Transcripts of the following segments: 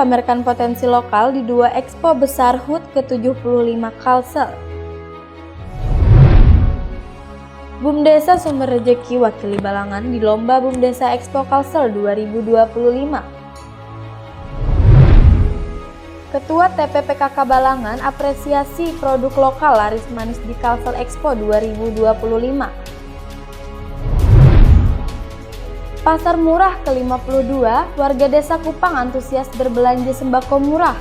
pamerkan potensi lokal di dua expo besar HUT ke-75 Kalsel. BUMDesa Sumber Rejeki wakili Balangan di Lomba BUMDesa Expo Kalsel 2025. Ketua TPPKK Balangan apresiasi produk lokal laris manis di Kalsel Expo 2025. Pasar murah ke-52, warga desa Kupang antusias berbelanja sembako murah.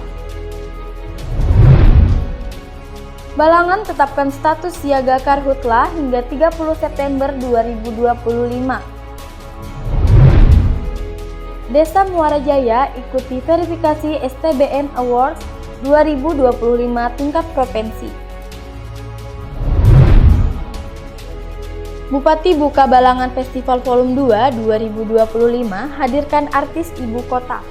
Balangan tetapkan status siaga karhutla hingga 30 September 2025. Desa Muara Jaya ikuti verifikasi STBN Awards 2025 tingkat provinsi. Bupati buka Balangan Festival Volume 2 2025 hadirkan artis ibu kota.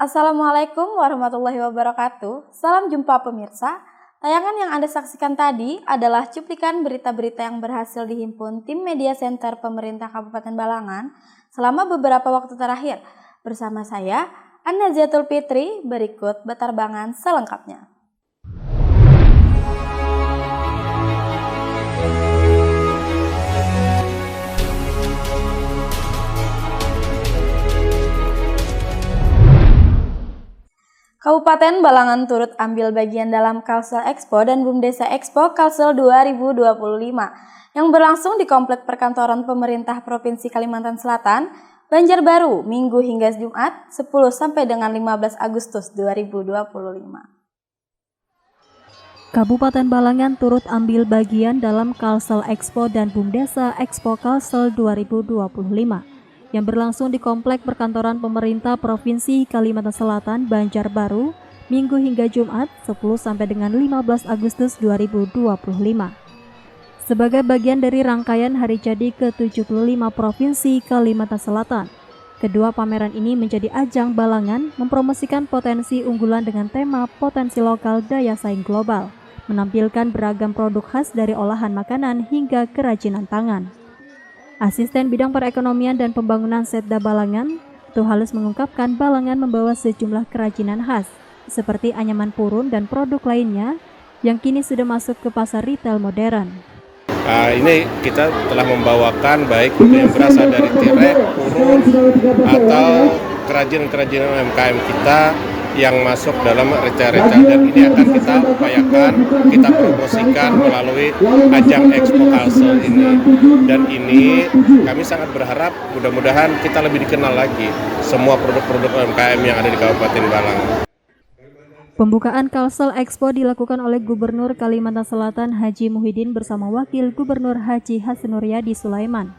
Assalamualaikum warahmatullahi wabarakatuh. Salam jumpa pemirsa. Tayangan yang Anda saksikan tadi adalah cuplikan berita-berita yang berhasil dihimpun tim Media Center Pemerintah Kabupaten Balangan selama beberapa waktu terakhir. Bersama saya, Anna Zatul Fitri, berikut beterbangan selengkapnya. Kabupaten Balangan turut ambil bagian dalam Kalsel Expo dan BUMDesa Expo Kalsel 2025 yang berlangsung di Komplek Perkantoran Pemerintah Provinsi Kalimantan Selatan, Banjarbaru, Minggu hingga Jumat 10 sampai dengan 15 Agustus 2025. Kabupaten Balangan turut ambil bagian dalam Kalsel Expo dan BUMDesa Expo Kalsel 2025. yang berlangsung di Komplek Perkantoran Pemerintah Provinsi Kalimantan Selatan, Banjarbaru, Minggu hingga Jumat 10 sampai dengan 15 Agustus 2025. Sebagai bagian dari rangkaian Hari Jadi ke-75 Provinsi Kalimantan Selatan, kedua pameran ini menjadi ajang Balangan mempromosikan potensi unggulan dengan tema potensi lokal daya saing global, menampilkan beragam produk khas dari olahan makanan hingga kerajinan tangan. Asisten Bidang Perekonomian dan Pembangunan Setda Balangan, Tuhalus mengungkapkan Balangan membawa sejumlah kerajinan khas, seperti anyaman purun dan produk lainnya yang kini sudah masuk ke pasar retail modern. Ini kita telah membawakan baik yang berasal dari tirai, purun, atau kerajinan-kerajinan UMKM kita yang masuk dalam retail-retail, dan ini akan kita upayakan, kita promosikan melalui ajang Expo Kalsel ini. Dan ini kami sangat berharap mudah-mudahan kita lebih dikenal lagi semua produk-produk UMKM yang ada di Kabupaten Balangan. Pembukaan Kalsel Expo dilakukan oleh Gubernur Kalimantan Selatan Haji Muhyiddin bersama Wakil Gubernur Haji Hasanur Yadi Sulaiman,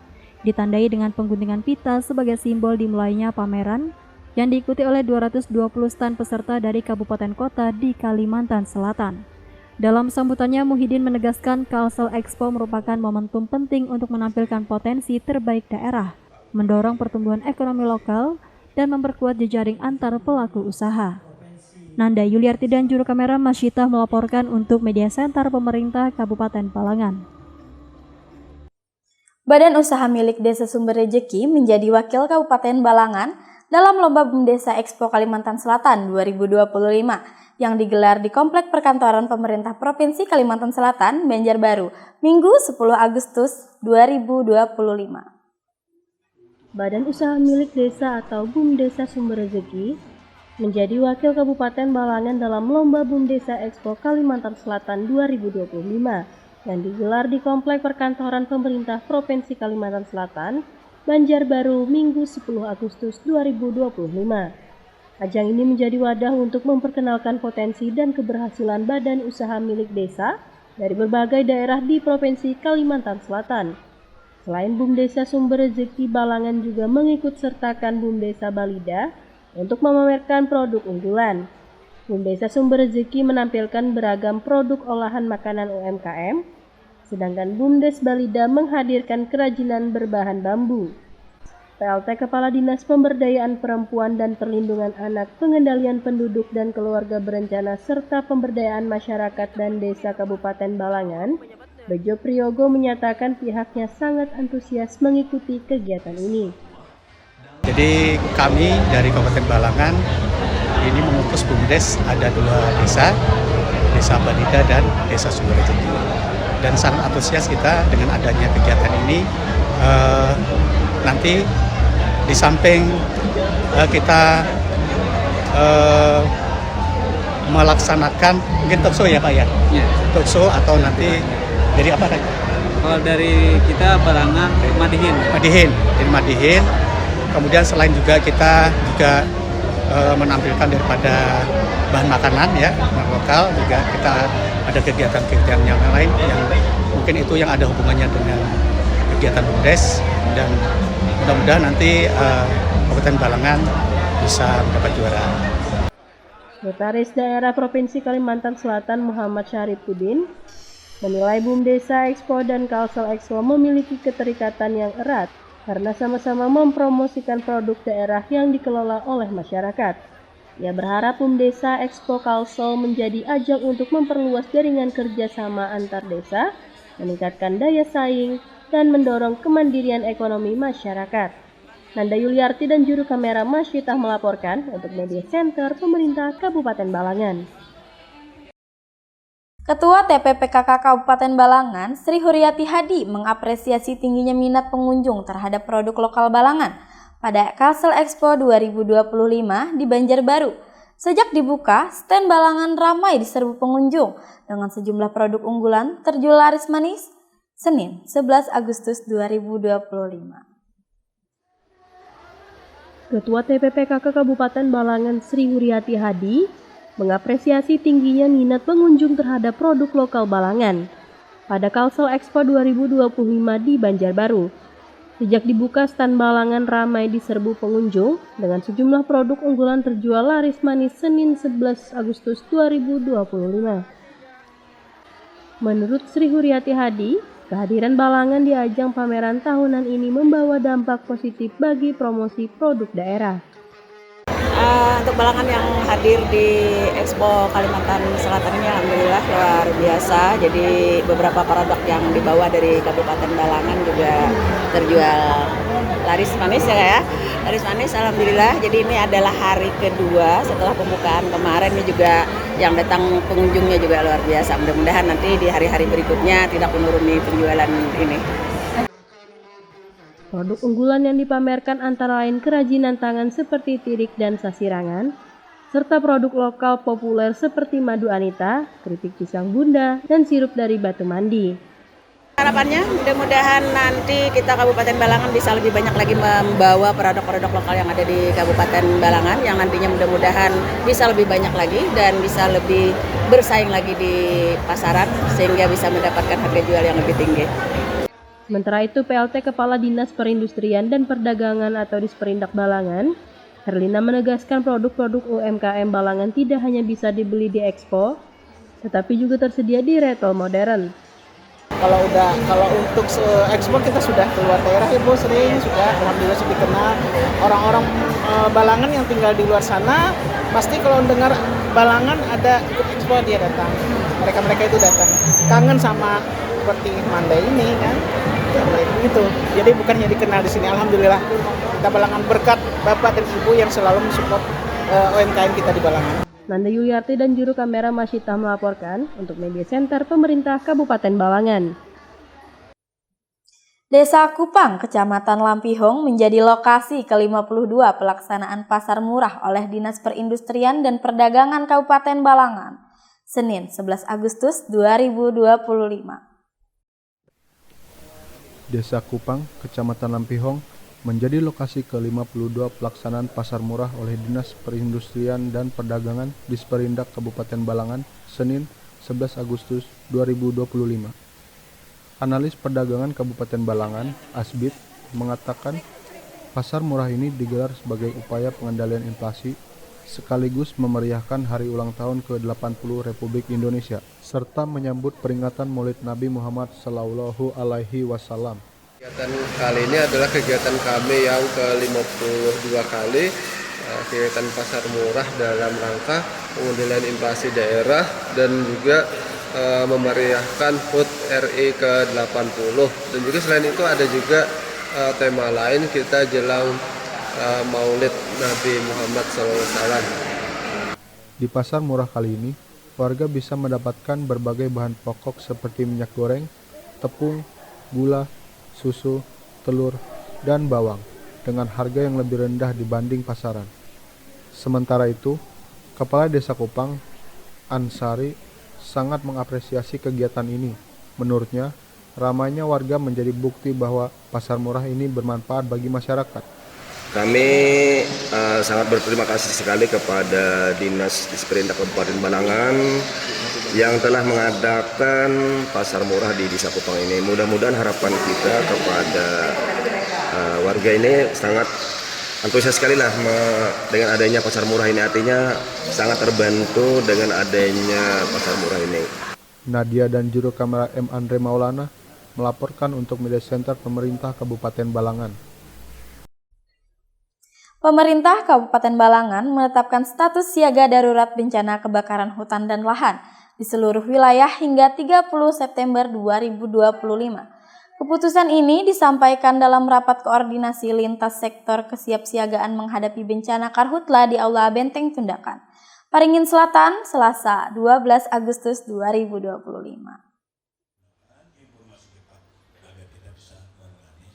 ditandai dengan pengguntingan pita sebagai simbol dimulainya pameran yang diikuti oleh 220 stan peserta dari kabupaten kota di Kalimantan Selatan. Dalam sambutannya, Muhyiddin menegaskan Kalsel Expo merupakan momentum penting untuk menampilkan potensi terbaik daerah, mendorong pertumbuhan ekonomi lokal, dan memperkuat jejaring antar pelaku usaha. Nanda Yuliarti dan juru kamera Masyitah melaporkan untuk Media Center Pemerintah Kabupaten Balangan. Badan usaha milik Desa Sumber Rejeki menjadi wakil Kabupaten Balangan dalam Lomba BUMDesa Expo Kalimantan Selatan 2025 yang digelar di Komplek Perkantoran Pemerintah Provinsi Kalimantan Selatan, Banjarbaru, Minggu 10 Agustus 2025. Badan usaha milik desa atau BUMDesa Sumber Rejeki menjadi wakil Kabupaten Balangan dalam Lomba BUMDesa Expo Kalimantan Selatan 2025 yang digelar di Komplek Perkantoran Pemerintah Provinsi Kalimantan Selatan, Banjarbaru, Minggu 10 Agustus 2025. Ajang ini menjadi wadah untuk memperkenalkan potensi dan keberhasilan badan usaha milik desa dari berbagai daerah di Provinsi Kalimantan Selatan. Selain BUMDesa Sumber Rejeki, Balangan juga mengikut sertakan BUMDesa Balida untuk memamerkan produk unggulan. BUMDesa Sumber Rejeki menampilkan beragam produk olahan makanan UMKM, sedangkan BUMDes Balida menghadirkan kerajinan berbahan bambu. PLT Kepala Dinas Pemberdayaan Perempuan dan Perlindungan Anak, Pengendalian Penduduk dan Keluarga Berencana serta Pemberdayaan Masyarakat dan Desa Kabupaten Balangan, Bejo Priyogo menyatakan pihaknya sangat antusias mengikuti kegiatan ini. Jadi Jadi kami dari Kabupaten Balangan ini mengutus BUMDes ada 2 desa, Desa Balida dan Desa Sumberjegi. Dan sangat antusias kita dengan adanya kegiatan ini. Nanti di samping kita melaksanakan mungkin talkshow ya Pak ya? Talkshow atau nanti jadi apa kan? Kalau dari kita Balangan Madihin. Dari Madihin. Kemudian selain juga kita juga menampilkan daripada bahan makanan ya, makanan lokal, juga kita ada kegiatan-kegiatan yang lain yang mungkin itu yang ada hubungannya dengan kegiatan BUMDes, dan mudah-mudahan nanti Kabupaten Balangan bisa mendapat juara. Sekretaris Daerah Provinsi Kalimantan Selatan Muhammad Syarifuddin menilai BUMDesa Expo dan Kalsel Expo memiliki keterikatan yang erat karena sama-sama mempromosikan produk daerah yang dikelola oleh masyarakat. Ia berharap BUMDesa Expo Kalsel menjadi ajang untuk memperluas jaringan kerjasama antar desa, meningkatkan daya saing, dan mendorong kemandirian ekonomi masyarakat. Nanda Yuliarti dan juru kamera Masyitah melaporkan untuk Media Center Pemerintah Kabupaten Balangan. Ketua TPPKK Kabupaten Balangan, Sri Huryati Hadi, mengapresiasi tingginya minat pengunjung terhadap produk lokal Balangan pada Kalsel Expo 2025 di Banjarbaru. Sejak dibuka, stand Balangan ramai diserbu pengunjung dengan sejumlah produk unggulan terjual laris manis Senin 11 Agustus 2025. Ketua TPPKK Kabupaten Balangan Sri Huryati Hadi mengapresiasi tingginya minat pengunjung terhadap produk lokal Balangan pada Kalsel Expo 2025 di Banjarbaru. Sejak dibuka, stand Balangan ramai diserbu pengunjung dengan sejumlah produk unggulan terjual laris manis Senin 11 Agustus 2025. Menurut Sri Huryati Hadi, kehadiran Balangan di ajang pameran tahunan ini membawa dampak positif bagi promosi produk daerah. Untuk Balangan yang hadir di Expo Kalimantan Selatan ini alhamdulillah luar biasa. Jadi beberapa produk yang dibawa dari Kabupaten Balangan juga terjual laris manis ya. Laris manis alhamdulillah. Jadi ini adalah hari kedua setelah pembukaan kemarin, ini juga yang datang pengunjungnya juga luar biasa. Mudah-mudahan nanti di hari-hari berikutnya tidak menuruni penjualan ini. Produk unggulan yang dipamerkan antara lain kerajinan tangan seperti tirik dan sasirangan, serta produk lokal populer seperti madu Anita, keripik pisang Bunda, dan sirup dari batu mandi. Harapannya mudah-mudahan nanti kita Kabupaten Balangan bisa lebih banyak lagi membawa produk-produk lokal yang ada di Kabupaten Balangan, yang nantinya mudah-mudahan bisa lebih banyak lagi dan bisa lebih bersaing lagi di pasaran sehingga bisa mendapatkan harga jual yang lebih tinggi. Sementara itu, PLT Kepala Dinas Perindustrian dan Perdagangan atau Disperindak Balangan, Herlina menegaskan produk-produk UMKM Balangan tidak hanya bisa dibeli di Expo, tetapi juga tersedia di retail modern. Kalau untuk ekspor kita sudah keluar daerah ya Bu, sering sudah alhamdulillah sudah dikenal orang-orang Balangan yang tinggal di luar sana, pasti kalau dengar Balangan ada ikut ekspor dia datang. Mereka itu datang kangen sama seperti Mandai ini kan. Gitu. Jadi bukannya dikenal di sini, alhamdulillah kita Balangan berkat Bapak dan Ibu yang selalu mensupport UMKM kita di Balangan. Nanda Yuliarti dan juru kamera Masyitah melaporkan untuk Media Center Pemerintah Kabupaten Balangan. Desa Kupang, Kecamatan Lampihong menjadi lokasi ke-52 pelaksanaan pasar murah oleh Dinas Perindustrian dan Perdagangan Kabupaten Balangan, Senin 11 Agustus 2025. Desa Kupang, Kecamatan Lampihong menjadi lokasi ke-52 pelaksanaan pasar murah oleh Dinas Perindustrian dan Perdagangan Disperindak Kabupaten Balangan, Senin 11 Agustus 2025. Analis Perdagangan Kabupaten Balangan, Asbid, mengatakan pasar murah ini digelar sebagai upaya pengendalian inflasi sekaligus memeriahkan hari ulang tahun ke-80 Republik Indonesia serta menyambut peringatan Maulid Nabi Muhammad Sallallahu Alaihi Wasallam. Kegiatan kali ini adalah kegiatan kami yang ke-52 kali, kegiatan pasar murah dalam rangka pengendalian inflasi daerah dan juga memeriahkan HUT RI ke-80. Dan juga selain itu ada juga tema lain, kita jelang Maulid Nabi Muhammad SAW. Di pasar murah kali ini, warga bisa mendapatkan berbagai bahan pokok seperti minyak goreng, tepung, gula, susu, telur, dan bawang dengan harga yang lebih rendah dibanding pasaran. Sementara itu, Kepala Desa Kupang, Ansari, sangat mengapresiasi kegiatan ini. Menurutnya, ramainya warga menjadi bukti bahwa pasar murah ini bermanfaat bagi masyarakat. Kami sangat berterima kasih sekali kepada Dinas Disperindak Kabupaten Balangan yang telah mengadakan pasar murah di Desa Kupang ini. Mudah-mudahan harapan kita kepada warga ini sangat antusias sekali lah dengan adanya pasar murah ini, artinya sangat terbantu dengan adanya pasar murah ini. Nadia dan juru kamera M. Andre Maulana melaporkan untuk Media Center Pemerintah Kabupaten Balangan. Pemerintah Kabupaten Balangan menetapkan status siaga darurat bencana kebakaran hutan dan lahan di seluruh wilayah hingga 30 September 2025. Keputusan ini disampaikan dalam rapat koordinasi lintas sektor kesiapsiagaan menghadapi bencana Karhutla di Aula Benteng Tundakan, Paringin Selatan, Selasa 12 Agustus 2025.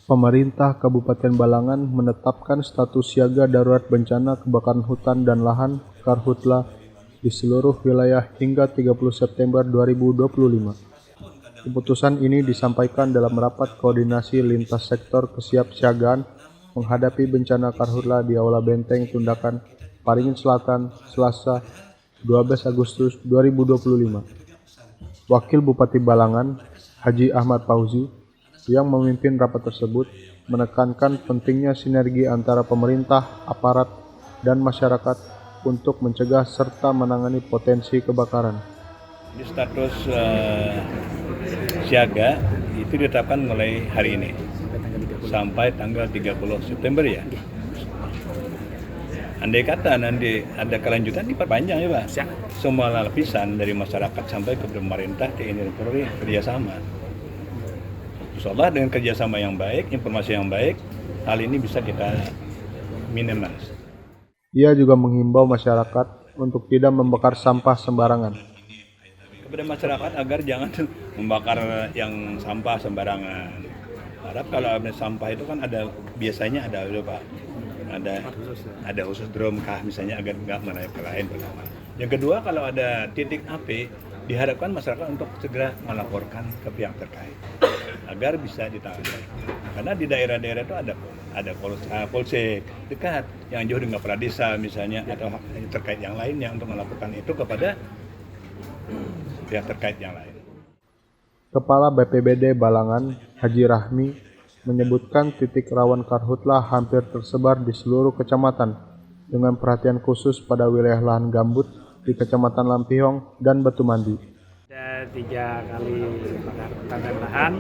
Pemerintah Kabupaten Balangan menetapkan status siaga darurat bencana kebakaran hutan dan lahan Karhutla di seluruh wilayah hingga 30 September 2025. Keputusan ini disampaikan dalam rapat koordinasi lintas sektor kesiapsiagaan menghadapi bencana Karhutla di Aula Benteng Tundakan, Paringin Selatan, Selasa 12 Agustus 2025. Wakil Bupati Balangan, Haji Ahmad Fauzi, yang memimpin rapat tersebut menekankan pentingnya sinergi antara pemerintah, aparat, dan masyarakat untuk mencegah serta menangani potensi kebakaran. Di status siaga itu ditetapkan mulai hari ini sampai tanggal 30 September ya. Andai kata nanti ada kelanjutan diperpanjang ya Pak. Semua lapisan dari masyarakat sampai ke pemerintah, TNI dan Polri kerjasama. Insyaallah dengan kerjasama yang baik, informasi yang baik, hal ini bisa kita minimize. Ia juga menghimbau masyarakat untuk tidak membakar sampah sembarangan. Kepada masyarakat agar jangan membakar yang sampah sembarangan. Harap kalau ada sampah itu kan biasanya ada Pak, ada khusus drum kah misalnya agar nggak menaik ke lain pertama. Yang kedua, kalau ada titik api, diharapkan masyarakat untuk segera melaporkan ke pihak terkait agar bisa ditangani. Karena di daerah-daerah itu ada polsek dekat yang jauh dengan Pradesa misalnya atau terkait yang lainnya untuk melaporkan itu kepada pihak terkait yang lain. Kepala BPBD Balangan, Haji Rahmi, menyebutkan titik rawan Karhutla hampir tersebar di seluruh kecamatan dengan perhatian khusus pada wilayah lahan gambut di Kecamatan Lampihong dan Batumandi. Ada 3 kali kebakaran hutan dan lahan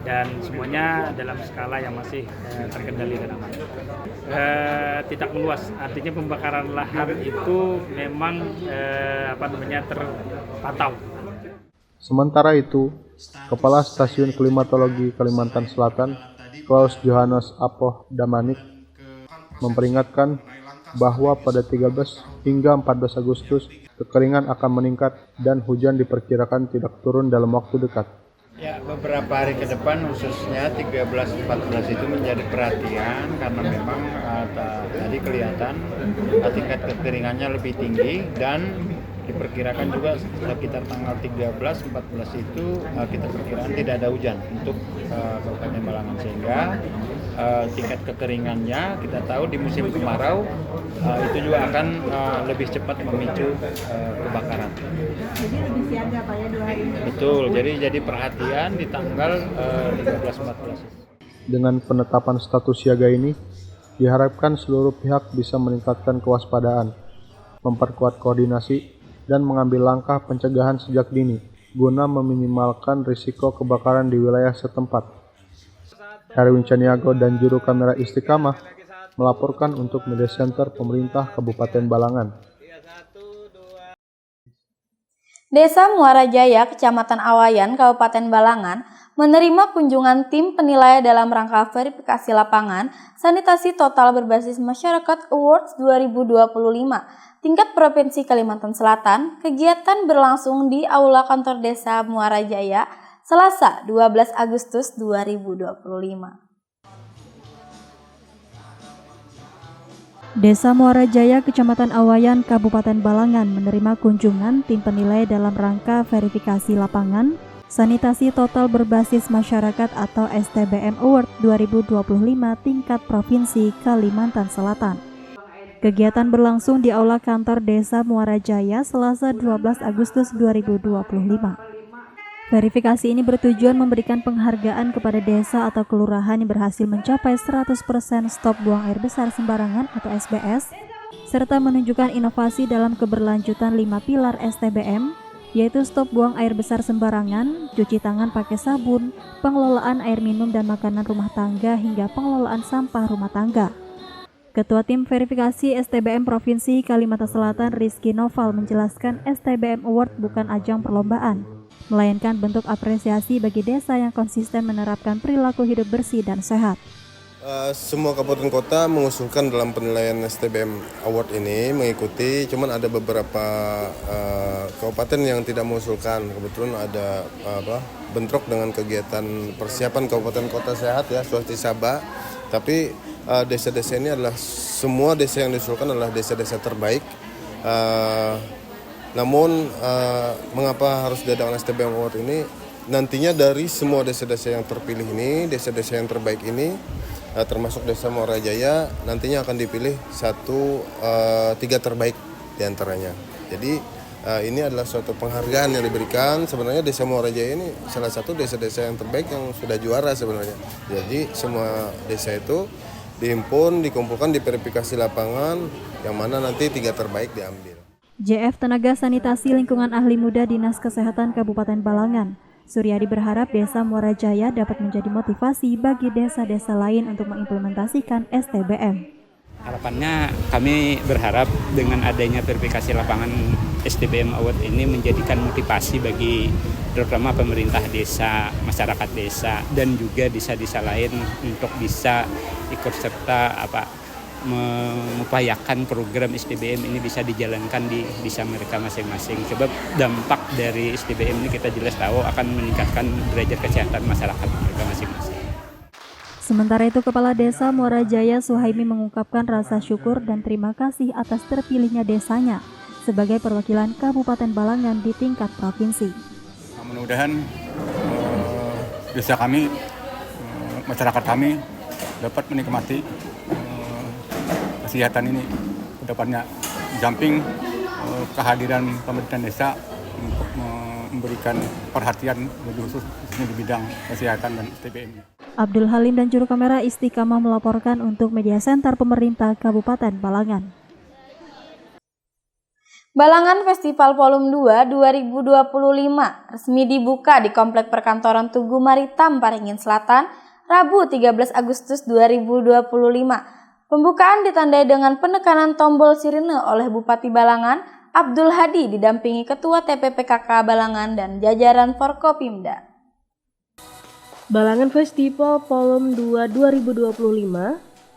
dan semuanya dalam skala yang masih terkendali dan aman. Tidak meluas, artinya pembakaran lahan itu memang terpantau. Sementara itu, Kepala Stasiun Klimatologi Kalimantan Selatan, Klaus Johannes Apoh Damanik, memperingatkan bahwa pada 13 hingga 14 Agustus kekeringan akan meningkat dan hujan diperkirakan tidak turun dalam waktu dekat. Ya, beberapa hari ke depan khususnya 13-14 itu menjadi perhatian karena memang tadi kelihatan tingkat kekeringannya lebih tinggi dan diperkirakan juga sekitar tanggal 13-14 itu kita perkirakan tidak ada hujan untuk Kabupaten Balangan, sehingga tingkat kekeringannya kita tahu di musim kemarau itu juga akan lebih cepat memicu kebakaran. Jadi lebih siaga Pak ya 2 hari ini? Betul, jadi perhatian di tanggal 13-14. Dengan penetapan status siaga ini, diharapkan seluruh pihak bisa meningkatkan kewaspadaan, memperkuat koordinasi, dan mengambil langkah pencegahan sejak dini guna meminimalkan risiko kebakaran di wilayah setempat. Herwin Caniago dan juru kamera Istiqamah melaporkan untuk Media Center Pemerintah Kabupaten Balangan. Desa Muara Jaya, Kecamatan Awayan, Kabupaten Balangan, menerima kunjungan tim penilai dalam rangka verifikasi lapangan sanitasi total berbasis masyarakat Awards 2025 tingkat Provinsi Kalimantan Selatan. Kegiatan berlangsung di Aula Kantor Desa Muara Jaya, Selasa 12 Agustus 2025. Desa Muara Jaya, Kecamatan Awayan, Kabupaten Balangan menerima kunjungan tim penilai dalam rangka verifikasi lapangan sanitasi total berbasis masyarakat atau STBM Award 2025 tingkat Provinsi Kalimantan Selatan. Kegiatan berlangsung di Aula Kantor Desa Muara Jaya, Selasa 12 Agustus 2025. Verifikasi ini bertujuan memberikan penghargaan kepada desa atau kelurahan yang berhasil mencapai 100% stop buang air besar sembarangan atau SBS, serta menunjukkan inovasi dalam keberlanjutan 5 pilar STBM, yaitu stop buang air besar sembarangan, cuci tangan pakai sabun, pengelolaan air minum dan makanan rumah tangga, hingga pengelolaan sampah rumah tangga. Ketua Tim Verifikasi STBM Provinsi Kalimantan Selatan, Rizky Noval, menjelaskan STBM Award bukan ajang perlombaan, melainkan bentuk apresiasi bagi desa yang konsisten menerapkan perilaku hidup bersih dan sehat. Semua kabupaten kota mengusulkan dalam penilaian STBM Award ini mengikuti, cuman ada beberapa kabupaten yang tidak mengusulkan. Kebetulan ada bentrok dengan kegiatan persiapan kabupaten kota sehat ya, Swasti Sabah. Tapi desa-desa ini adalah semua desa yang diusulkan adalah desa-desa terbaik. Namun mengapa harus diadakan STBM Award ini? Nantinya dari semua desa-desa yang terpilih ini, desa-desa yang terbaik ini, termasuk Desa Muara Jaya, nantinya akan dipilih 3 terbaik diantaranya. Jadi ini adalah suatu penghargaan yang diberikan. Sebenarnya Desa Muara Jaya ini salah satu desa-desa yang terbaik yang sudah juara sebenarnya. Jadi semua desa itu dihimpun, dikumpulkan, diverifikasi lapangan, yang mana nanti 3 terbaik diambil. JF Tenaga Sanitasi Lingkungan Ahli Muda Dinas Kesehatan Kabupaten Balangan, Suryadi, berharap Desa Muara Jaya dapat menjadi motivasi bagi desa-desa lain untuk mengimplementasikan STBM. Harapannya kami berharap dengan adanya verifikasi lapangan STBM Award ini menjadikan motivasi bagi terutama pemerintah desa, masyarakat desa, dan juga desa-desa lain untuk bisa ikut serta mengupayakan program STBM ini bisa dijalankan di desa mereka masing-masing. Sebab dampak dari STBM ini kita jelas tahu akan meningkatkan derajat kesehatan masyarakat mereka masing-masing. Sementara itu, Kepala Desa Muara Jaya Suhaimi mengungkapkan rasa syukur dan terima kasih atas terpilihnya desanya sebagai perwakilan Kabupaten Balangan di tingkat provinsi. Mudah-mudahan desa kami, masyarakat kami dapat menikmati kesehatan ini ke depannya. Jumping kehadiran pemerintah desa untuk memberikan perhatian lebih khusus di bidang kesehatan dan STBM. Abdul Halim dan juru kamera Istiqamah melaporkan untuk Media Center Pemerintah Kabupaten Balangan. Balangan Festival Volume 2 2025 resmi dibuka di Komplek Perkantoran Tugu Maritim Paringin Selatan, Rabu 13 Agustus 2025. Pembukaan ditandai dengan penekanan tombol sirine oleh Bupati Balangan, Abdul Hadi, didampingi Ketua TPPKK Balangan dan jajaran Forkopimda. Balangan Festival Volume 2 2025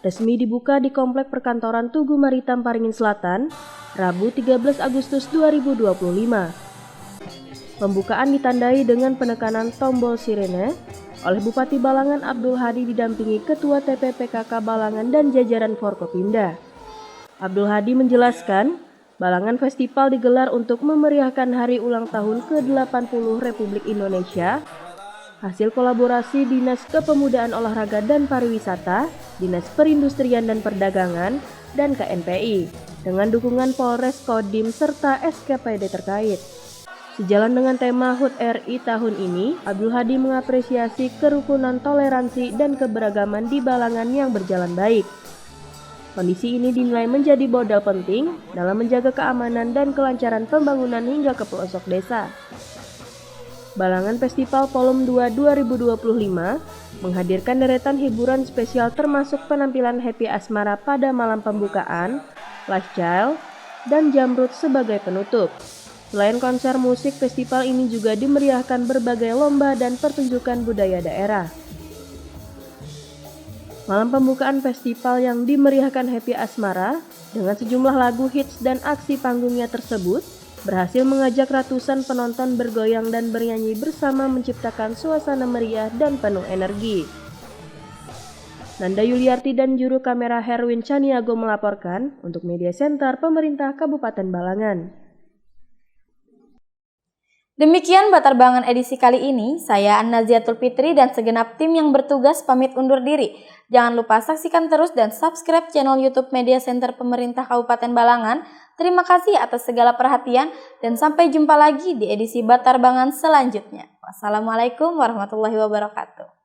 resmi dibuka di Komplek Perkantoran Tugu Maritim Paringin Selatan, Rabu 13 Agustus 2025. Pembukaan ditandai dengan penekanan tombol sirene oleh Bupati Balangan Abdul Hadi didampingi Ketua TPPKK Balangan dan jajaran Forkopimda. Abdul Hadi menjelaskan, Balangan Festival digelar untuk memeriahkan hari ulang tahun ke-80 Republik Indonesia, hasil kolaborasi Dinas Kepemudaan Olahraga dan Pariwisata, Dinas Perindustrian dan Perdagangan, dan KNPI, dengan dukungan Polres Kodim serta SKPD terkait. Sejalan dengan tema HUT RI tahun ini, Abdul Hadi mengapresiasi kerukunan, toleransi, dan keberagaman di Balangan yang berjalan baik. Kondisi ini dinilai menjadi modal penting dalam menjaga keamanan dan kelancaran pembangunan hingga ke pelosok desa. Balangan Festival Volume 2 2025 menghadirkan deretan hiburan spesial termasuk penampilan Happy Asmara pada malam pembukaan, Lifestyle, dan Jamrut sebagai penutup. Selain konser musik, festival ini juga dimeriahkan berbagai lomba dan pertunjukan budaya daerah. Malam pembukaan festival yang dimeriahkan Happy Asmara dengan sejumlah lagu hits dan aksi panggungnya tersebut berhasil mengajak ratusan penonton bergoyang dan bernyanyi bersama menciptakan suasana meriah dan penuh energi. Nanda Yuliarti dan juru kamera Herwin Caniago melaporkan untuk Media Center Pemerintah Kabupaten Balangan. Demikian Batarbangan edisi kali ini, saya An-Naziatul Fitri dan segenap tim yang bertugas pamit undur diri. Jangan lupa saksikan terus dan subscribe channel YouTube Media Center Pemerintah Kabupaten Balangan. Terima kasih atas segala perhatian dan sampai jumpa lagi di edisi Batarbangan selanjutnya. Wassalamualaikum warahmatullahi wabarakatuh.